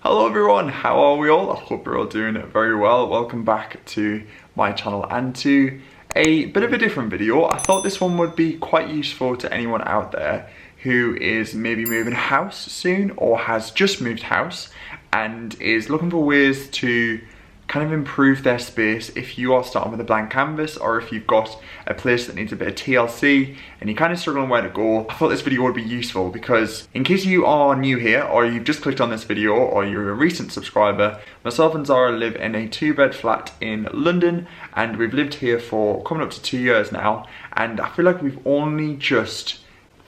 Hello everyone, how are we all? I hope you're all doing very well. Welcome back to my channel and to a bit of a different video. I thought this one would be quite useful to anyone out there who is maybe moving house soon or has just moved house and is looking for ways to kind of improve their space if you are starting with a blank canvas, or if you've got a place that needs a bit of TLC and you're kind of struggling where to go. I thought this video would be useful because in case you are new here or you've just clicked on this video or you're a recent subscriber, myself and Zara live in a 2-bed flat in London and we've lived here for coming up to 2 years now, and I feel like we've only just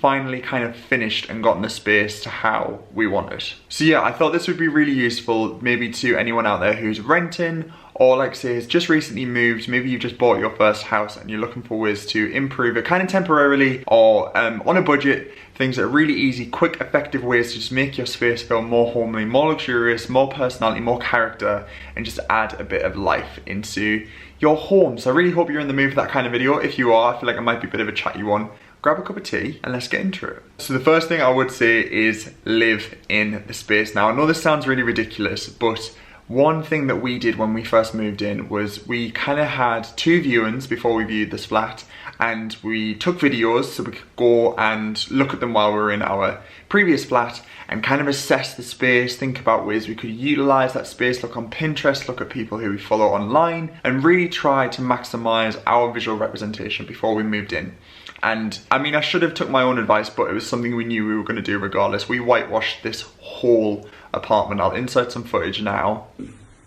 finally kind of finished and gotten the space to how we want it. So yeah, I thought this would be really useful maybe to anyone out there who's renting, or like say has just recently moved. Maybe you've just bought your first house and you're looking for ways to improve it kind of temporarily or on a budget. Things that are really easy, quick, effective ways to just make your space feel more homely, more luxurious, more personality, more character, and just add a bit of life into your home. So I really hope you're in the mood for that kind of video. If you are, I feel like it might be a bit of a chatty one. Grab a cup of tea and let's get into it. So the first thing I would say is live in the space. Now I know this sounds really ridiculous, but one thing that we did when we first moved in was we kind of had 2 viewings before we viewed this flat, and we took videos so we could go and look at them while we were in our previous flat and kind of assess the space, think about ways we could utilize that space, look on Pinterest, look at people who we follow online, and really try to maximize our visual representation before we moved in. And I mean, I should have took my own advice, but it was something we knew we were going to do regardless. We whitewashed this whole apartment. I'll insert some footage now.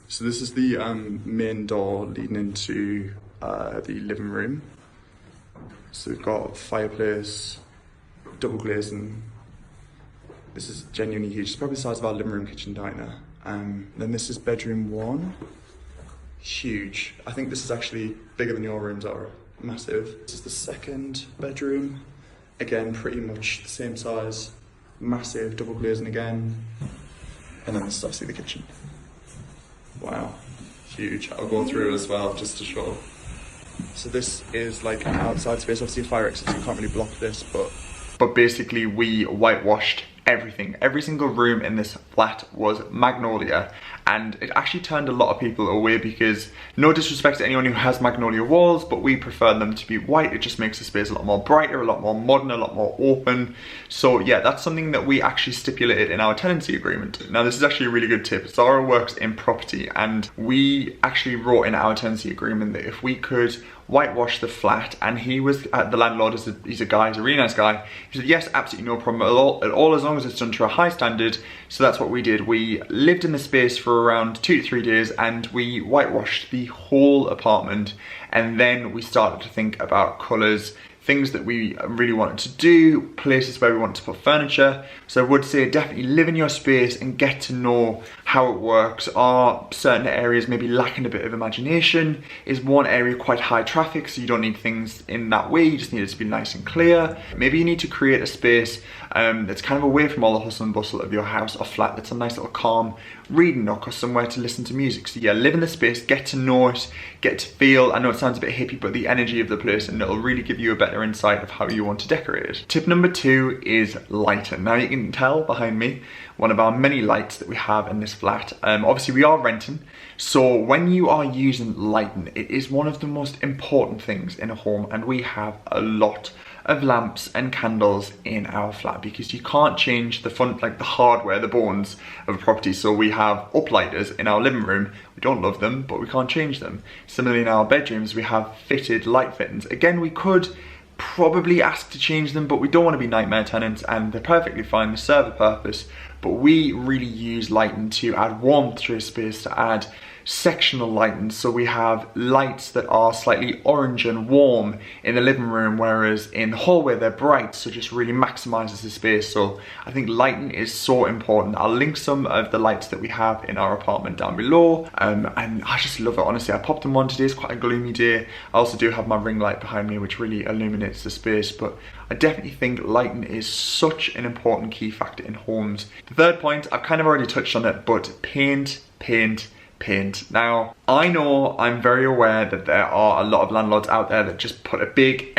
So this is the main door leading into the living room. So we've got fireplace, double glazing. This is genuinely huge. It's probably the size of our living room, kitchen, diner. Then this is bedroom 1. Huge. I think this is actually bigger than your rooms are. Massive. This is the second bedroom. Again, pretty much the same size. Massive, double glazing again. And then this is obviously the kitchen. Wow, huge. I'll go through it as well just to show. So this is like an outside space, obviously a fire exit, so you can't really block this, but basically we whitewashed everything. Every single room in this flat was magnolia, and it actually turned a lot of people away because, no disrespect to anyone who has magnolia walls, but we prefer them to be white. It just makes the space a lot more brighter, a lot more modern, a lot more open. So yeah, that's something that we actually stipulated in our tenancy agreement. Now this is actually a really good tip. Zara works in property, and we actually wrote in our tenancy agreement that if we could whitewash the flat, and he was the landlord, he's a really nice guy. He said yes, absolutely no problem at all as long as it's done to a high standard. So that's what we did. We lived in the space for around 2 to 3 days and we whitewashed the whole apartment, and then we started to think about colours, things that we really wanted to do, places where we wanted to put furniture. So I would say definitely live in your space and get to know how it works. Are certain areas maybe lacking a bit of imagination? Is one area quite high traffic, so you don't need things in that way, you just need it to be nice and clear? Maybe you need to create a space that's kind of away from all the hustle and bustle of your house or flat, that's a nice little calm reading nook or somewhere to listen to music. So yeah, live in the space, get to know it, get to feel, I know it sounds a bit hippie, but the energy of the place, and it'll really give you a better insight of how you want to decorate it. Tip number 2 is Lighten. Now you can tell behind me one of our many lights that we have in this flat. Obviously we are renting, so when you are using Lighten, it is one of the most important things in a home, and we have a lot of lamps and candles in our flat because you can't change the like the hardware, the bones of a property. So we have uplighters in our living room. We don't love them, but we can't change them. Similarly in our bedrooms, we have fitted light fittings. Again, we could probably ask to change them, but we don't want to be nightmare tenants, and they're perfectly fine, they serve a purpose. But we really use Lighten to add warmth to a space, to add sectional lighting. So we have lights that are slightly orange and warm in the living room, whereas in the hallway they're bright, so just really maximizes the space. So I think lighting is so important. I'll link some of the lights that we have in our apartment down below, and I just love it, honestly. I popped them on today, it's quite a gloomy day. I also do have my ring light behind me which really illuminates the space, but I definitely think lighting is such an important key factor in homes. The third point, I've kind of already touched on it, but paint. Now, I know, I'm very aware that there are a lot of landlords out there that just put a big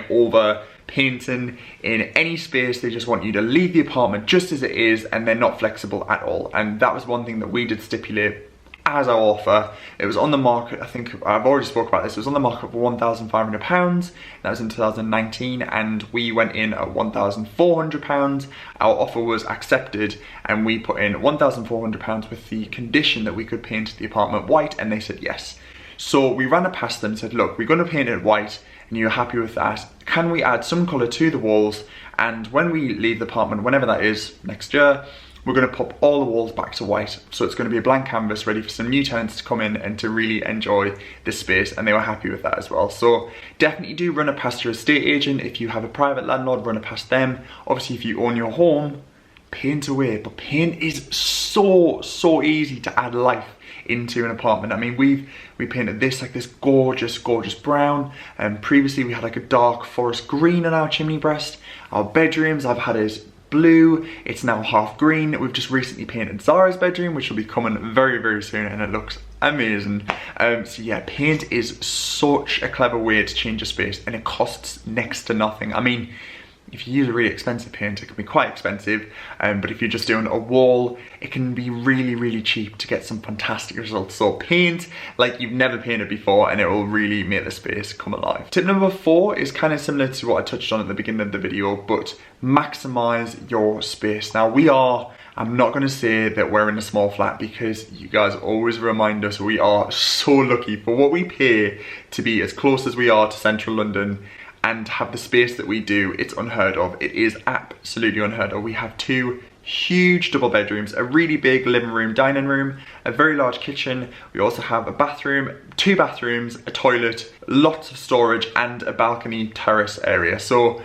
over painting in any space. They just want you to leave the apartment just as it is, and they're not flexible at all. And that was one thing that we did stipulate as our offer. It was on the market, I think I've already spoke about this, it was on the market for £1,500, that was in 2019, and we went in at £1,400. Our offer was accepted, and we put in £1,400 with the condition that we could paint the apartment white, and they said yes. So we ran it past them and said, look, we're going to paint it white, and you're happy with that. Can we add some colour to the walls? And when we leave the apartment, whenever that is, next year, we're going to pop all the walls back to white. So it's going to be a blank canvas ready for some new tenants to come in and to really enjoy this space, and they were happy with that as well. So definitely do run it past your estate agent. If you have a private landlord, run it past them. Obviously, if you own your home, paint away. But paint is so easy to add life into an apartment. I mean, we painted this like this gorgeous brown, and previously we had like a dark forest green on our chimney breast. Our bedrooms, I've had is blue, it's now half green. We've just recently painted Zara's bedroom, which will be coming very soon, and it looks amazing. So yeah, paint is such a clever way to change a space, and it costs next to nothing. I mean, if you use a really expensive paint, it can be quite expensive, but if you're just doing a wall, it can be really cheap to get some fantastic results. So paint like you've never painted before, and it will really make the space come alive. Tip number 4 is kind of similar to what I touched on at the beginning of the video, but maximize your space. Now I'm not going to say that we're in a small flat, because you guys always remind us we are so lucky for what we pay to be as close as we are to central London and have the space that we do. It's unheard of. It is absolutely unheard of. We have 2 huge double bedrooms, a really big living room, dining room, a very large kitchen. We also have a bathroom, 2 bathrooms, a toilet, lots of storage, and a balcony terrace area. So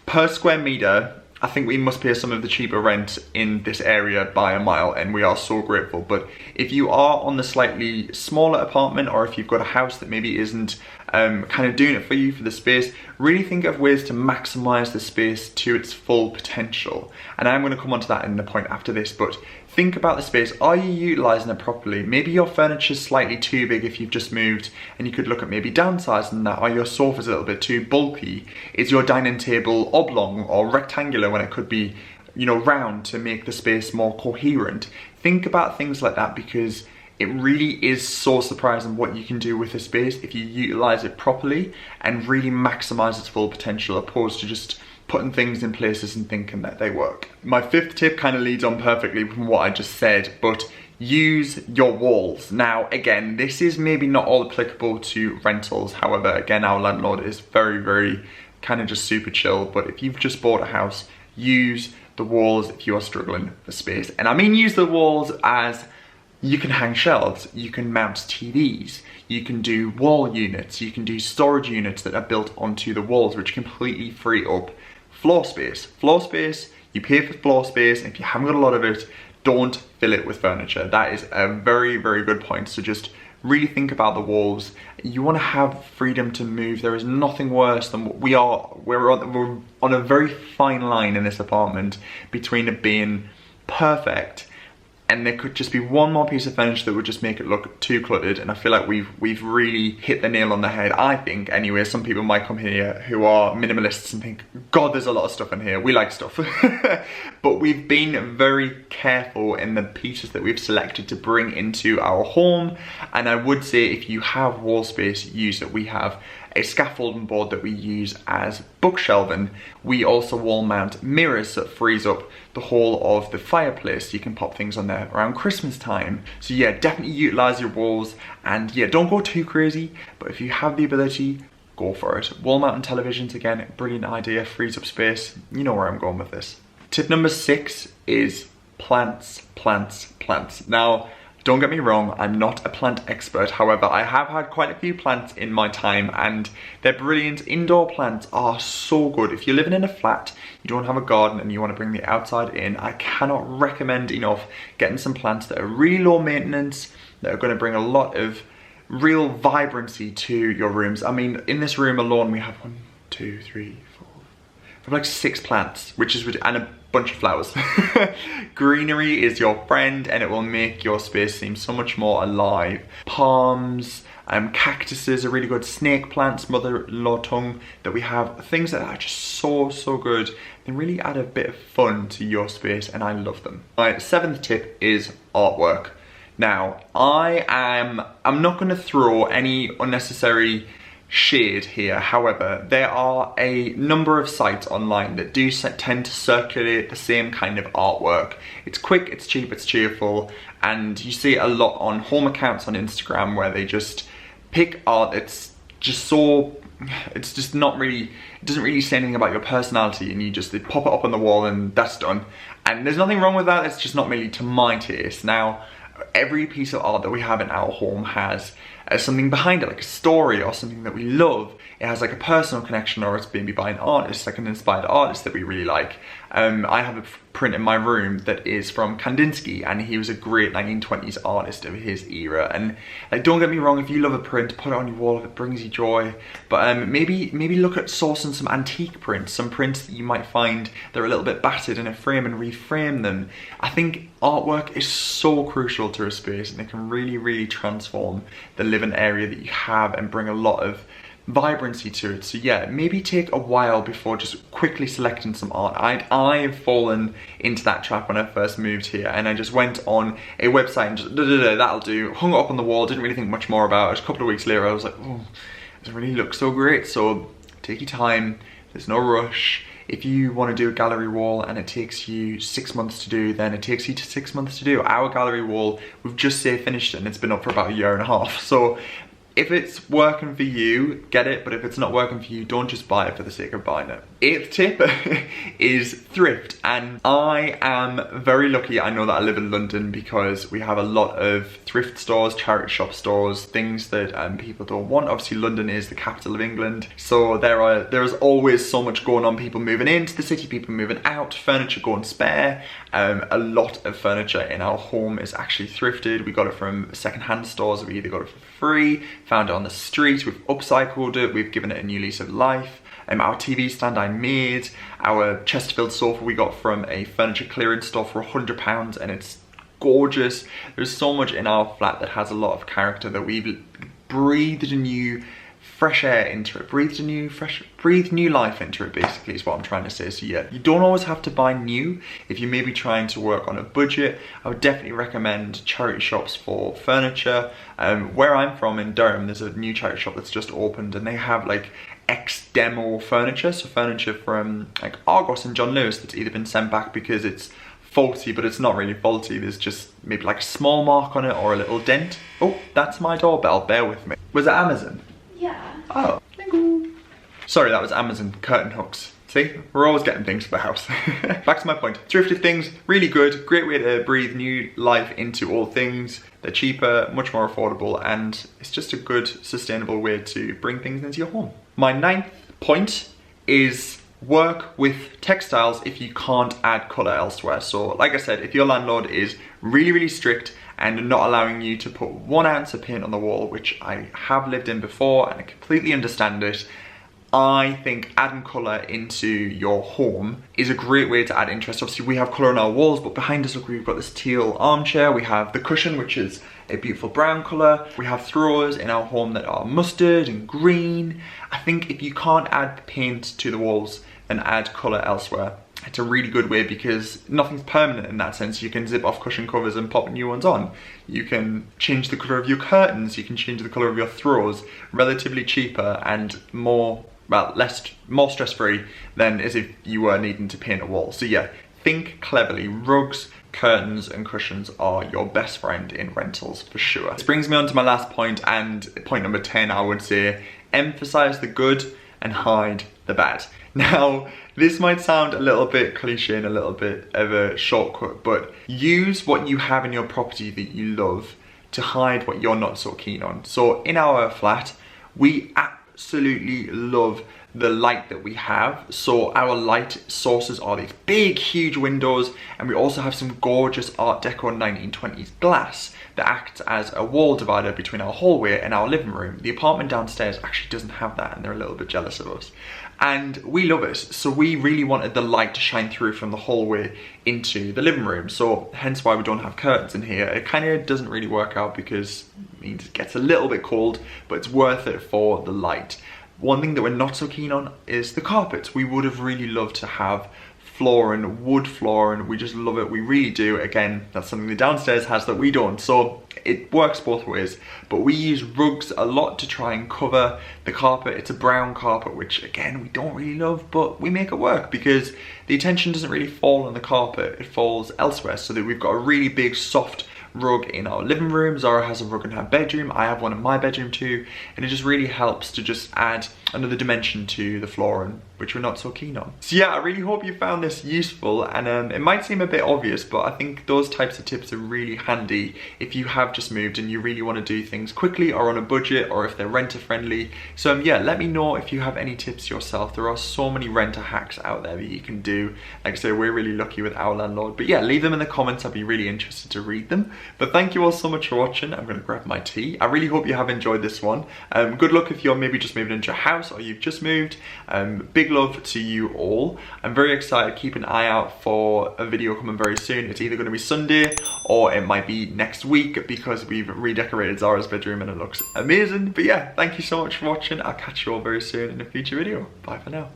per square meter, I think we must pay some of the cheaper rent in this area by a mile, and we are so grateful. But if you are on the slightly smaller apartment, or if you've got a house that maybe isn't kind of doing it for you for the space, really think of ways to maximize the space to its full potential. And I'm going to come on to that in the point after this, but think about the space. Are you utilizing it properly? Maybe your furniture's slightly too big if you've just moved, and you could look at maybe downsizing that. Or your sofa's a little bit too bulky. Is your dining table oblong or rectangular when it could be, you know, round, to make the space more coherent? Think about things like that, because it really is so surprising what you can do with a space if you utilize it properly and really maximize its full potential, opposed to just putting things in places and thinking that they work. My 5th tip kind of leads on perfectly from what I just said, but use your walls. Now, again, this is maybe not all applicable to rentals. However, again, our landlord is very kind of just super chill. But if you've just bought a house, use the walls if you are struggling for space. And I mean use the walls as you can hang shelves, you can mount TVs, you can do wall units, you can do storage units that are built onto the walls, which completely free up floor space. Floor space, you pay for floor space, and if you haven't got a lot of it, don't fill it with furniture. That is a very good point. So just really think about the walls. You want to have freedom to move. There is nothing worse than we're on a very fine line in this apartment between it being perfect and there could just be one more piece of furniture that would just make it look too cluttered. And I feel like we've really hit the nail on the head, I think. Anyway, some people might come here who are minimalists and think, God, there's a lot of stuff in here. We like stuff. But we've been very careful in the pieces that we've selected to bring into our home. And I would say if you have wall space, use it. We have a scaffolding board that we use as bookshelving. We also wall mount mirrors that frees up the whole of the fireplace. You can pop things on there around Christmas time. So yeah, definitely utilize your walls, and yeah, don't go too crazy, but if you have the ability, go for it. Wall mounting televisions, again, brilliant idea, frees up space. You know where I'm going with this. Tip number 6 is plants. Now, don't get me wrong, I'm not a plant expert. However, I have had quite a few plants in my time and they're brilliant. Indoor plants are so good. If you're living in a flat, you don't have a garden and you want to bring the outside in, I cannot recommend enough getting some plants that are really low maintenance, that are going to bring a lot of real vibrancy to your rooms. I mean, in this room alone, we have 1, 2, 3, 4, we have like 6 plants, which is, and a bunch of flowers. Greenery is your friend and it will make your space seem so much more alive. Palms, Cactuses are really good. Snake plants, mother-in-law tongue that we have. Things that are just so good. They really add a bit of fun to your space and I love them. My 7th tip is artwork. Now, I'm not going to throw any unnecessary shade here. However, there are a number of sites online that do tend to circulate the same kind of artwork. It's quick, it's cheap, it's cheerful, and you see it a lot on home accounts on Instagram where they just pick art that's just so, it's just not really, it doesn't really say anything about your personality, and they pop it up on the wall and that's done. And there's nothing wrong with that, it's just not really to my taste. Now, every piece of art that we have in our home has something behind it, like a story or something that we love. It has like a personal connection, or it's maybe by an artist, like an inspired artist that we really like. I have a print in my room that is from Kandinsky, and he was a great 1920s artist of his era. And like, don't get me wrong, if you love a print, put it on your wall if it brings you joy. But maybe look at sourcing some antique prints, some prints that you might find they're a little bit battered in a frame, and reframe them. I think artwork is so crucial to a space, and it can really transform the living area that you have and bring a lot of vibrancy to it. So yeah, maybe take a while before just quickly selecting some art. I've fallen into that trap when I first moved here, and I just went on a website and just that'll do, hung it up on the wall, didn't really think much more about it. A couple of weeks later I was like, oh, it doesn't really look so great. So take your time, there's no rush. If you want to do a gallery wall and it takes you 6 months to do, then it takes you 6 months to do. Our gallery wall, we've just finished it, and it's been up for about 1.5 years. So if it's working for you, get it, but if it's not working for you, don't just buy it for the sake of buying it. 8th tip is thrift, and I am very lucky. I know that I live in London because we have a lot of thrift stores, charity shop stores, things that people don't want. Obviously London is the capital of England, so there's always so much going on, people moving into the city, people moving out, furniture going spare. A lot of furniture in our home is actually thrifted. We got it from second-hand stores, we either got it for free, found it on the street, we've upcycled it, we've given it a new lease of life. Our TV stand I made, our Chesterfield sofa we got from a furniture clearance store for £100, and it's gorgeous. There's so much in our flat that has a lot of character, that we've breathed a new fresh air into it, breathed new life into it, basically is what I'm trying to say. So yeah, you don't always have to buy new. If you may be trying to work on a budget, I would definitely recommend charity shops for furniture. Where I'm from in Durham, there's a new charity shop that's just opened, and they have like ex-demo furniture, so furniture from like Argos and John Lewis that's either been sent back because it's faulty, but it's not really faulty, there's just maybe like a small mark on it or a little dent. Oh, that's my doorbell, bear with me. Was it Amazon? Yeah. Oh, thank you. Sorry, that was Amazon curtain hooks. See, we're always getting things for the house. Back to my point. Thrifted things, really good. Great way to breathe new life into all things. They're cheaper, much more affordable, and it's just a good, sustainable way to bring things into your home. My 9th point is work with textiles if you can't add colour elsewhere. So like I said, if your landlord is really strict and not allowing you to put 1 ounce of paint on the wall, which I have lived in before and I completely understand it, I think adding colour into your home is a great way to add interest. Obviously we have colour on our walls, but behind us, look, we've got this teal armchair, we have the cushion, which is a beautiful brown colour, we have throws in our home that are mustard and green. I think if you can't add paint to the walls, then add colour elsewhere. It's a really good way because nothing's permanent in that sense. You can zip off cushion covers and pop new ones on. You can change the colour of your curtains, you can change the colour of your throws, relatively cheaper and more stress-free than as if you were needing to paint a wall. So yeah, think cleverly. Rugs, curtains and cushions are your best friend in rentals for sure. This brings me on to my last point, and point number 10, I would say, emphasize the good and hide the bad. Now, this might sound a little bit cliche and a little bit of a shortcut, but use what you have in your property that you love to hide what you're not so keen on. So in our flat, we absolutely love the light that we have. So our light sources are these big, huge windows, and we also have some gorgeous Art Deco 1920s glass that acts as a wall divider between our hallway and our living room. The apartment downstairs actually doesn't have that, and they're a little bit jealous of us. And we love it, so we really wanted the light to shine through from the hallway into the living room. So hence why we don't have curtains in here. It kind of doesn't really work out because means it gets a little bit cold, but it's worth it for the light. One thing that we're not so keen on is the carpets. We would have really loved to have flooring, wood flooring. We just love it, we really do. Again, that's something the downstairs has that we don't, so it works both ways. But we use rugs a lot to try and cover the carpet. It's a brown carpet, which again, we don't really love, but we make it work because the attention doesn't really fall on the carpet, it falls elsewhere, so that we've got a really big soft rug in our living room. Zara has a rug in her bedroom, I have one in my bedroom too, and it just really helps to just add another dimension to the flooring, which we're not so keen on. So yeah, I really hope you found this useful, and it might seem a bit obvious, but I think those types of tips are really handy if you have just moved and you really want to do things quickly or on a budget, or if they're renter friendly. So yeah, let me know if you have any tips yourself. There are so many renter hacks out there that you can do. Like I say, we're really lucky with our landlord, but yeah, leave them in the comments, I'd be really interested to read them. But thank you all so much for watching. I'm gonna grab my tea. I really hope you have enjoyed this one. Good luck if you're maybe just moving into a house or you've just moved. Big love to you all. I'm very excited. Keep an eye out for a video coming very soon. It's either gonna be Sunday or it might be next week because we've redecorated Zara's bedroom and it looks amazing. But yeah, thank you so much for watching. I'll catch you all very soon in a future video. Bye for now.